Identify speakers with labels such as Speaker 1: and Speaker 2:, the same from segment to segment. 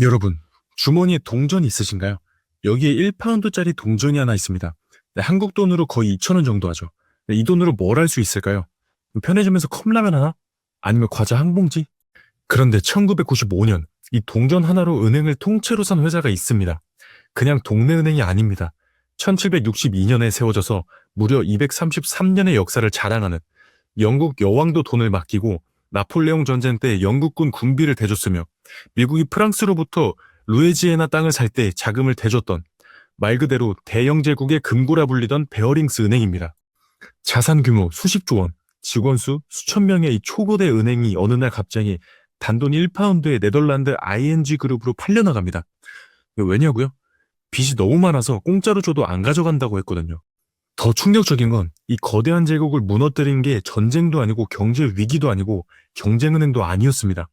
Speaker 1: 여러분, 주머니에 동전 있으신가요? 여기에 1파운드짜리 동전이 하나 있습니다. 네, 한국 돈으로 거의 2,000원 정도 하죠. 네, 이 돈으로 뭘 할 수 있을까요? 편의점에서 컵라면 하나? 아니면 과자 한 봉지? 그런데 1995년 이 동전 하나로 은행을 통째로 산 회사가 있습니다. 그냥 동네 은행이 아닙니다. 1762년에 세워져서 무려 233년의 역사를 자랑하는, 영국 여왕도 돈을 맡기고 나폴레옹 전쟁 때 영국군 군비를 대줬으며 미국이 프랑스로부터 루이지애나 땅을 살 때 자금을 대줬던, 말 그대로 대영 제국의 금고라 불리던 베어링스 은행입니다. 자산 규모 수십조 원, 직원 수 수천 명의 이 초거대 은행이 어느 날 갑자기 단돈 1파운드의 네덜란드 ING 그룹으로 팔려나갑니다. 왜냐고요? 빚이 너무 많아서 공짜로 줘도 안 가져간다고 했거든요. 더 충격적인 건 이 거대한 제국을 무너뜨린 게 전쟁도 아니고 경제 위기도 아니고 경쟁은행도 아니었습니다.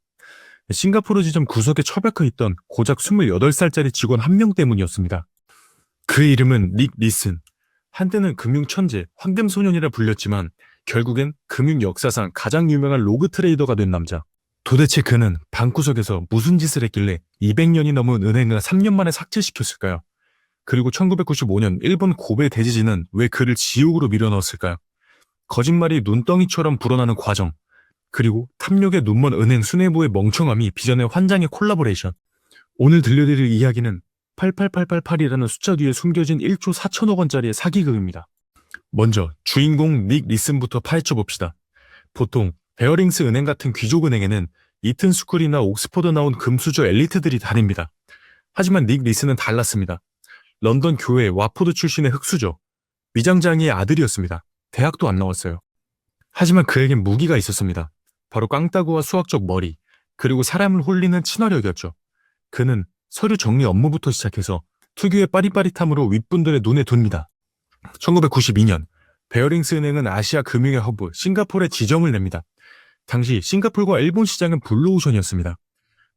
Speaker 1: 싱가포르 지점 구석에 처박혀 있던 고작 28살짜리 직원 한 명 때문이었습니다. 그 이름은 닉 리슨. 한때는 금융 천재, 황금 소년이라 불렸지만 결국엔 금융 역사상 가장 유명한 로그 트레이더가 된 남자. 도대체 그는 방구석에서 무슨 짓을 했길래 200년이 넘은 은행을 3년 만에 삭제시켰을까요? 그리고 1995년 일본 고베 대지진은 왜 그를 지옥으로 밀어넣었을까요? 거짓말이 눈덩이처럼 불어나는 과정, 그리고 탐욕에 눈먼 은행 수뇌부의 멍청함이 빚어낸 환장의 콜라보레이션. 오늘 들려드릴 이야기는 88888이라는 숫자 뒤에 숨겨진 1조 4천억 원짜리의 사기극입니다. 먼저 주인공 닉 리슨부터 파헤쳐 봅시다. 보통 베어링스 은행 같은 귀족은행에는 이튼 스쿨이나 옥스퍼드 나온 금수저 엘리트들이 다닙니다. 하지만 닉 리슨은 달랐습니다. 런던 교회 와포드 출신의 흑수저, 위장장이의 아들이었습니다. 대학도 안 나왔어요. 하지만 그에겐 무기가 있었습니다. 바로 깡따구와 수학적 머리, 그리고 사람을 홀리는 친화력이었죠. 그는 서류 정리 업무부터 시작해서 특유의 빠릿빠릿함으로 윗분들의 눈에 둡니다. 1992년 베어링스 은행은 아시아 금융의 허브 싱가포르에 지점을 냅니다. 당시 싱가포르와 일본 시장은 블루오션이었습니다.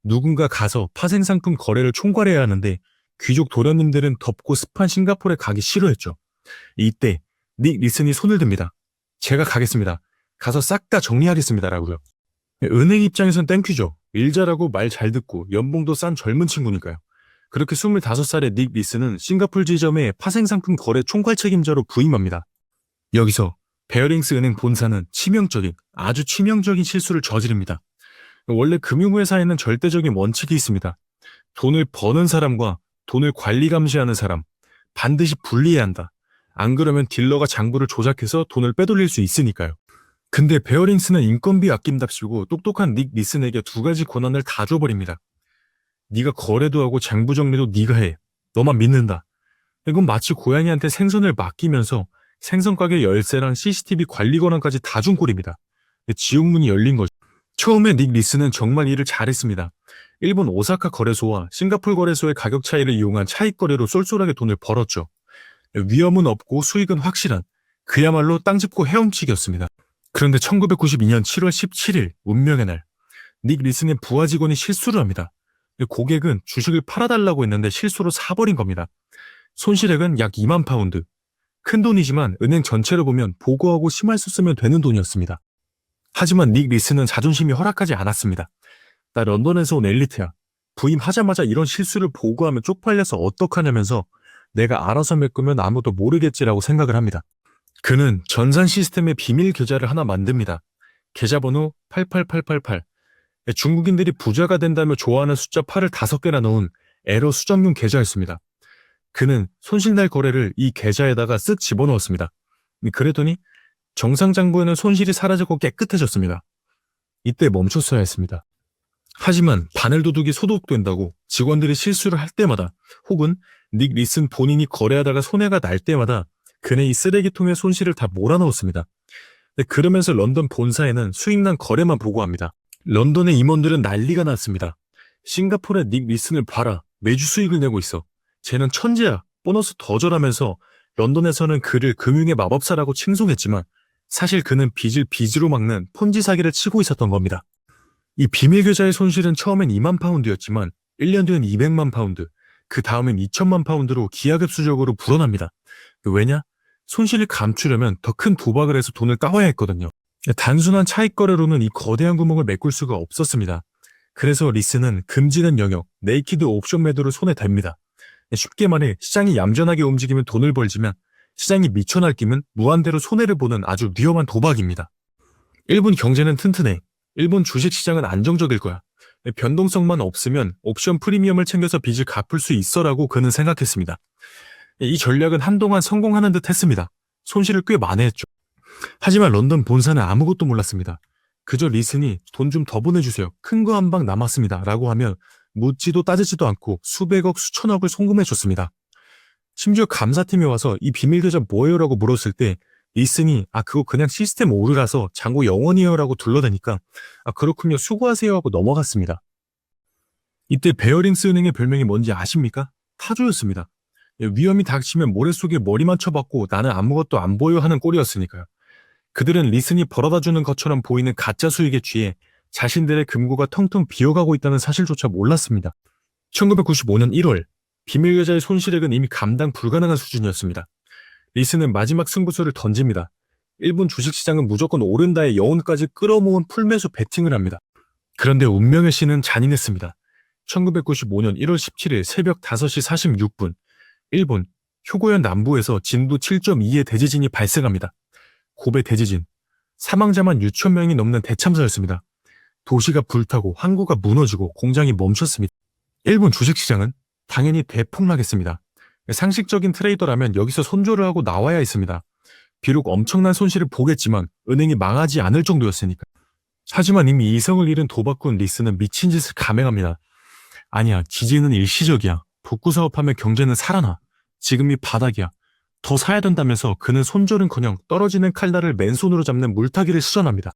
Speaker 1: 누군가 가서 파생상품 거래를 총괄해야 하는데 귀족 도련님들은 덥고 습한 싱가포르에 가기 싫어했죠. 이때 닉 리슨이 손을 듭니다. 제가 가겠습니다. 가서 싹 다 정리하겠습니다라고요. 은행 입장에선 땡큐죠. 일 잘하고 말 잘 듣고 연봉도 싼 젊은 친구니까요. 그렇게 25살의 닉 리슨은 싱가포르 지점의 파생상품 거래 총괄 책임자로 부임합니다. 여기서 베어링스 은행 본사는 치명적인, 아주 치명적인 실수를 저지릅니다. 원래 금융회사에는 절대적인 원칙이 있습니다. 돈을 버는 사람과 돈을 관리 감시하는 사람, 반드시 분리해야 한다. 안 그러면 딜러가 장부를 조작해서 돈을 빼돌릴 수 있으니까요. 근데 베어링스는 인건비 아낀답시고 똑똑한 닉 리슨에게 두 가지 권한을 다 줘버립니다. 네가 거래도 하고 장부 정리도 네가 해. 너만 믿는다. 이건 마치 고양이한테 생선을 맡기면서 생선 가게 열쇠랑 CCTV 관리 권한까지 다 준 꼴입니다. 지옥문이 열린 거죠. 처음에 닉 리슨은 정말 일을 잘했습니다. 일본 오사카 거래소와 싱가포르 거래소의 가격 차이를 이용한 차익 거래로 쏠쏠하게 돈을 벌었죠. 위험은 없고 수익은 확실한, 그야말로 땅 짚고 헤엄치기였습니다. 그런데 1992년 7월 17일 운명의 날, 닉 리슨의 부하 직원이 실수를 합니다. 고객은 주식을 팔아달라고 했는데 실수로 사버린 겁니다. 손실액은 약 2만 파운드. 큰 돈이지만 은행 전체로 보면 보고하고 심할수 쓰면 되는 돈이었습니다. 하지만 닉 리슨은 자존심이 허락하지 않았습니다. 나 런던에서 온 엘리트야. 부임하자마자 이런 실수를 보고하면 쪽팔려서 어떡하냐면서 내가 알아서 메꾸면 아무도 모르겠지라고 생각을 합니다. 그는 전산 시스템의 비밀 계좌를 하나 만듭니다. 계좌번호 88888. 중국인들이 부자가 된다며 좋아하는 숫자 8을 5개나 넣은 에러 수정용 계좌였습니다. 그는 손실날 거래를 이 계좌에다가 쓱 집어넣었습니다. 그랬더니 정상장부에는 손실이 사라지고 깨끗해졌습니다. 이때 멈췄어야 했습니다. 하지만 바늘도둑이 소독된다고 직원들이 실수를 할 때마다, 혹은 닉 리슨 본인이 거래하다가 손해가 날 때마다 그네 이 쓰레기통에 손실을 다 몰아넣었습니다. 그러면서 런던 본사에는 수익난 거래만 보고합니다. 런던의 임원들은 난리가 났습니다. 싱가포르의 닉 리슨을 봐라. 매주 수익을 내고 있어. 쟤는 천재야. 보너스 더 줘라면서 런던에서는 그를 금융의 마법사라고 칭송했지만 사실 그는 빚을 빚으로 막는 폰지 사기를 치고 있었던 겁니다. 이 비밀 계좌의 손실은 처음엔 2만 파운드였지만 1년 뒤엔 200만 파운드, 그 다음엔 2천만 파운드로 기하급수적으로 불어납니다. 왜냐? 손실을 감추려면 더 큰 도박을 해서 돈을 까와야 했거든요. 단순한 차익 거래로는 이 거대한 구멍을 메꿀 수가 없었습니다. 그래서 리스는 금지된 영역, 네이키드 옵션 매도를 손에 댑니다. 쉽게 말해 시장이 얌전하게 움직이면 돈을 벌지만 시장이 미쳐 날뛰면 무한대로 손해를 보는 아주 위험한 도박입니다. 일본 경제는 튼튼해. 일본 주식시장은 안정적일 거야. 변동성만 없으면 옵션 프리미엄을 챙겨서 빚을 갚을 수 있어라고 그는 생각했습니다. 이 전략은 한동안 성공하는 듯 했습니다. 손실을 꽤 만회했죠. 하지만 런던 본사는 아무것도 몰랐습니다. 그저 리슨이 돈 좀 더 보내주세요. 큰 거 한 방 남았습니다. 라고 하면 묻지도 따지지도 않고 수백억 수천억을 송금해줬습니다. 심지어 감사팀이 와서 이 비밀계좌 뭐예요? 라고 물었을 때 리슨이 그거 그냥 시스템 오류라서 잔고 영원이에요 라고 둘러대니까 그렇군요 수고하세요 하고 넘어갔습니다. 이때 베어링스 은행의 별명이 뭔지 아십니까? 타조였습니다. 위험이 닥치면 모래 속에 머리 맞춰봤고 나는 아무것도 안 보여 하는 꼴이었으니까요. 그들은 리슨이 벌어다주는 것처럼 보이는 가짜 수익에 취해 자신들의 금고가 텅텅 비어가고 있다는 사실조차 몰랐습니다. 1995년 1월 비밀계좌의 손실액은 이미 감당 불가능한 수준이었습니다. 리슨은 마지막 승부수를 던집니다. 일본 주식시장은 무조건 오른다의 여운까지 끌어모은 풀매수 배팅을 합니다. 그런데 운명의 씨는 잔인했습니다. 1995년 1월 17일 새벽 5시 46분 일본 휴고현 남부에서 진도 7.2의 대지진이 발생합니다. 고베 대지진. 사망자만 6천 명이 넘는 대참사였습니다. 도시가 불타고 항구가 무너지고 공장이 멈췄습니다. 일본 주식시장은 당연히 대폭락했습니다. 상식적인 트레이더라면 여기서 손절을 하고 나와야 했습니다. 비록 엄청난 손실을 보겠지만 은행이 망하지 않을 정도였으니까. 하지만 이미 이성을 잃은 도박꾼 리스는 미친 짓을 감행합니다. 아니야, 지진은 일시적이야. 복구 사업하면 경제는 살아나. 지금이 바닥이야. 더 사야 된다면서 그는 손절은커녕 떨어지는 칼날을 맨손으로 잡는 물타기를 시전합니다.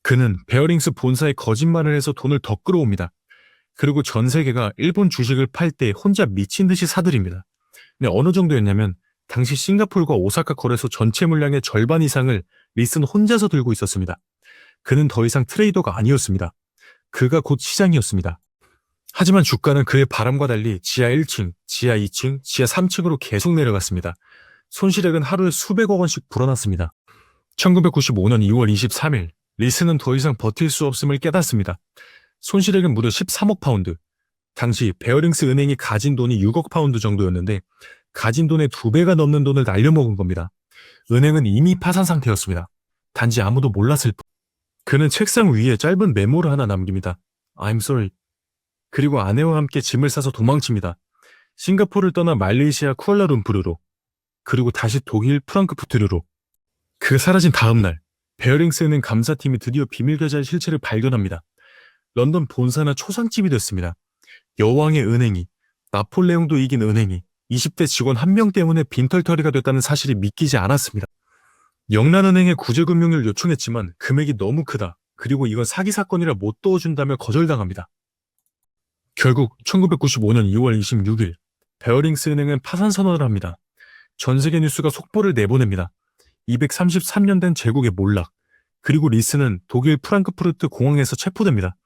Speaker 1: 그는 베어링스 본사에 거짓말을 해서 돈을 더 끌어옵니다. 그리고 전 세계가 일본 주식을 팔 때 혼자 미친 듯이 사들입니다. 근데 어느 정도였냐면 당시 싱가포르와 오사카 거래소 전체 물량의 절반 이상을 리스는 혼자서 들고 있었습니다. 그는 더 이상 트레이더가 아니었습니다. 그가 곧 시장이었습니다. 하지만 주가는 그의 바람과 달리 지하 1층, 지하 2층, 지하 3층으로 계속 내려갔습니다. 손실액은 하루에 수백억 원씩 불어났습니다. 1995년 2월 23일 리스는 더 이상 버틸 수 없음을 깨닫습니다. 손실액은 무려 13억 파운드. 당시 베어링스 은행이 가진 돈이 6억 파운드 정도였는데 가진 돈의 2배가 넘는 돈을 날려먹은 겁니다. 은행은 이미 파산 상태였습니다. 단지 아무도 몰랐을 뿐. 그는 책상 위에 짧은 메모를 하나 남깁니다. I'm sorry. 그리고 아내와 함께 짐을 싸서 도망칩니다. 싱가포르를 떠나 말레이시아 쿠알라룸푸르로, 그리고 다시 독일 프랑크푸르트로. 그가 사라진 다음 날 베어링스 은행 감사팀이 드디어 비밀계좌의 실체를 발견합니다. 런던 본사나 초상집이 됐습니다. 여왕의 은행이, 나폴레옹도 이긴 은행이 20대 직원 한 명 때문에 빈털터리가 됐다는 사실이 믿기지 않았습니다. 영란은행에 구제금융을 요청했지만 금액이 너무 크다. 그리고 이건 사기 사건이라 못 도와준다며 거절당합니다. 결국 1995년 2월 26일 베어링스 은행은 파산 선언을 합니다. 전 세계 뉴스가 속보를 내보냅니다. 233년 된 제국의 몰락. 그리고 리스는 독일 프랑크푸르트 공항에서 체포됩니다.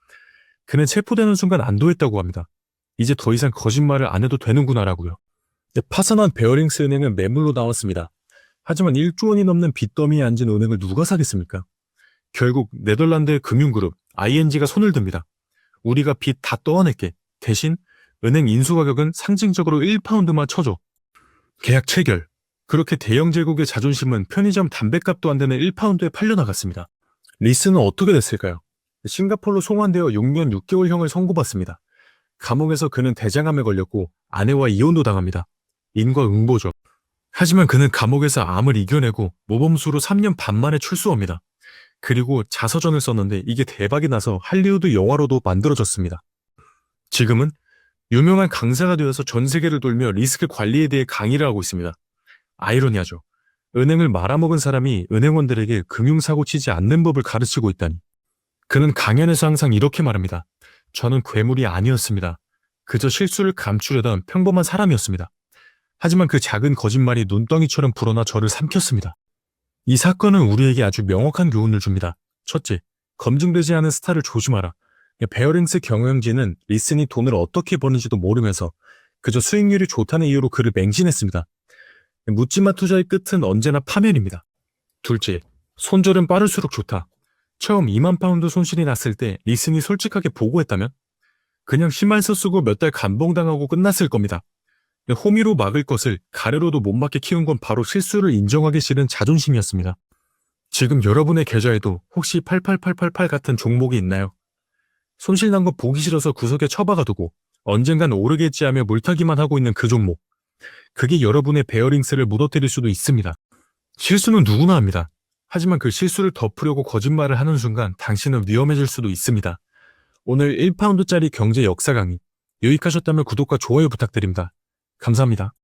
Speaker 1: 그는 체포되는 순간 안도했다고 합니다. 이제 더 이상 거짓말을 안 해도 되는구나라고요. 파산한 베어링스 은행은 매물로 나왔습니다. 하지만 1조 원이 넘는 빚더미에 앉은 은행을 누가 사겠습니까? 결국 네덜란드의 금융그룹 ING가 손을 듭니다. 우리가 빚 다 떠안을게. 대신 은행 인수가격은 상징적으로 1파운드만 쳐줘. 계약 체결. 그렇게 대영 제국의 자존심은 편의점 담뱃값도 안 되는 1파운드에 팔려나갔습니다. 리스는 어떻게 됐을까요? 싱가포르로 송환되어 6년 6개월형을 선고받습니다. 감옥에서 그는 대장암에 걸렸고 아내와 이혼도 당합니다. 인과응보죠. 하지만 그는 감옥에서 암을 이겨내고 모범수로 3년 반 만에 출소합니다. 그리고 자서전을 썼는데 이게 대박이 나서 할리우드 영화로도 만들어졌습니다. 지금은 유명한 강사가 되어서 전 세계를 돌며 리스크 관리에 대해 강의를 하고 있습니다. 아이러니하죠. 은행을 말아먹은 사람이 은행원들에게 금융사고 치지 않는 법을 가르치고 있다니. 그는 강연에서 항상 이렇게 말합니다. 저는 괴물이 아니었습니다. 그저 실수를 감추려던 평범한 사람이었습니다. 하지만 그 작은 거짓말이 눈덩이처럼 불어나 저를 삼켰습니다. 이 사건은 우리에게 아주 명확한 교훈을 줍니다. 첫째, 검증되지 않은 스타를 조심하라. 베어링스 경영진은 리슨이 돈을 어떻게 버는지도 모르면서 그저 수익률이 좋다는 이유로 그를 맹신했습니다. 묻지마 투자의 끝은 언제나 파멸입니다. 둘째, 손절은 빠를수록 좋다. 처음 2만 파운드 손실이 났을 때 리슨이 솔직하게 보고했다면 그냥 심할서 쓰고 몇 달 감봉당하고 끝났을 겁니다. 호미로 막을 것을 가래로도 못 막게 키운 건 바로 실수를 인정하기 싫은 자존심이었습니다. 지금 여러분의 계좌에도 혹시 88888 같은 종목이 있나요? 손실난 거 보기 싫어서 구석에 처박아두고 언젠간 오르겠지 하며 물타기만 하고 있는 그 종목. 그게 여러분의 베어링스를 무너뜨릴 수도 있습니다. 실수는 누구나 합니다. 하지만 그 실수를 덮으려고 거짓말을 하는 순간 당신은 위험해질 수도 있습니다. 오늘 1파운드짜리 경제 역사 강의 유익하셨다면 구독과 좋아요 부탁드립니다. 감사합니다.